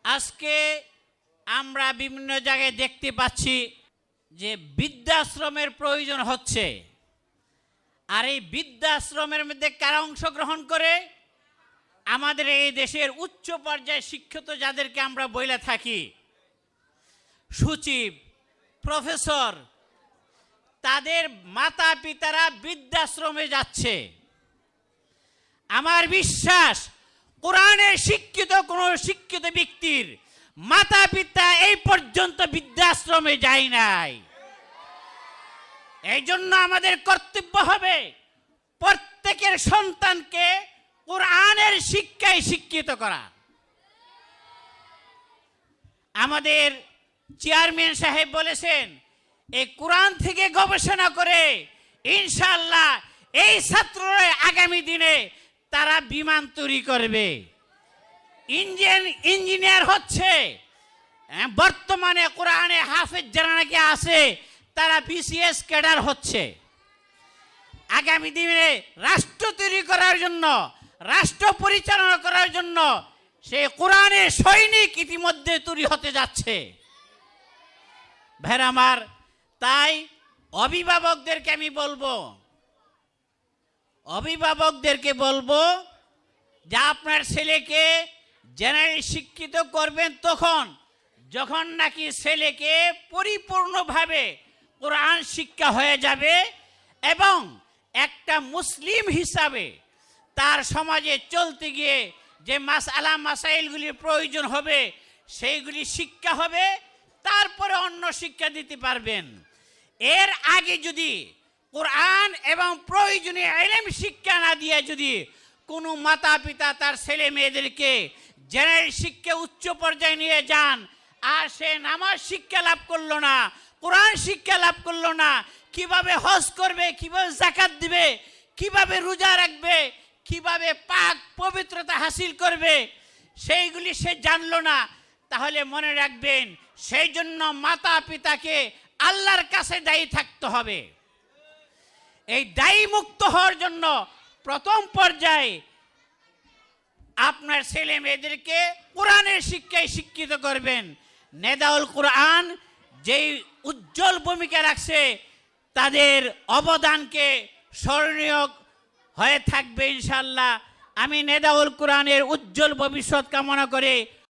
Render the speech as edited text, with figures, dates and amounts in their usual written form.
আজকে আমরা বিভিন্ন জায়গায় দেখতে পাচ্ছি যে বৃদ্ধাশ্রমের প্রয়োজন হচ্ছে। আর এই বৃদ্ধাশ্রমের মধ্যে কারা অংশগ্রহণ করে? আমাদের এই দেশের উচ্চ পর্যায়ে শিক্ষিত যাদেরকে আমরা বলে থাকি, সচিব, প্রফেসর, তাদের মাতা পিতারা বৃদ্ধাশ্রমে যাচ্ছে। আমার বিশ্বাস কোরআনে শিক্ষিত কোনো শিক্ষিত ব্যক্তির মাতা পিতা এই পর্যন্ত বৃদ্ধাশ্রমে যায় নাই। এই জন্য আমাদের কর্তব্য হবে প্রত্যেকের সন্তানকে কোরআনের শিক্ষায় শিক্ষিত করা। আমাদের চেয়ারম্যান সাহেব বলেছেন এই কোরআন থেকে গবেষণা করে ইনশাআল্লাহ এই ছাত্ররা আগামী দিনে তারা বিমান তৈরি করবে, ইঞ্জিনিয়ার হচ্ছে। বর্তমানে কোরআনে হাফেজ যারা নাকি আছে তারা বিসিএস ক্যাডার হচ্ছে। আগামী দিনে রাষ্ট্র তৈরি করার জন্য, রাষ্ট্র পরিচালনা করার জন্য সে কোরআনের সৈনিক ইতিমধ্যে তৈরি হতে যাচ্ছে। ভাইরা আমার, তাই অভিভাবকদেরকে আমি বলবো, যে আপনার ছেলেকে জেনারেল শিক্ষিত করবেন তখন যখন নাকি ছেলেকে পরিপূর্ণভাবে কোরআন শিক্ষা হয়ে যাবে এবং একটা মুসলিম হিসাবে তার সমাজে চলতে গিয়ে যে মাসআলা মাসাইলগুলির প্রয়োজন হবে সেইগুলি শিক্ষা হবে, তারপরে অন্য শিক্ষা দিতে পারবেন। এর আগে যদি কোরআন এবং প্রয়োজনীয় ইলম শিক্ষা না দিয়ে যদি কোনো মাতা পিতা তার ছেলে মেয়েদেরকে জেনারেল শিক্ষা উচ্চ পর্যায়ে নিয়ে যান আর সে নামাজ শিক্ষা লাভ করলো না, কোরআন শিক্ষা লাভ করলো না, কিভাবে হজ করবে, কিভাবে যাকাত দিবে, কিভাবে রোজা রাখবে, কিভাবে পাক পবিত্রতা হাসিল করবে, সেইগুলি সে জানলো না, তাহলে মনে রাখবেন সেই জন্য মাতা পিতাকে আল্লাহর কাছে দায়ী থাকতে হবে। এই দায়ী মুক্ত হওয়ার জন্য প্রথম পর্যায়ে আপনার ছেলে মেয়েদেরকে কোরআনের শিক্ষায় শিক্ষিত করবেন। নেদাউল কোরআন যেই উজ্জ্বল ভূমিকা রাখছে তাদের অবদানকে স্মরণীয় হয়ে থাকবে ইনশাআল্লাহ। আমি নেদাউল কোরআনের উজ্জ্বল ভবিষ্যৎ কামনা করে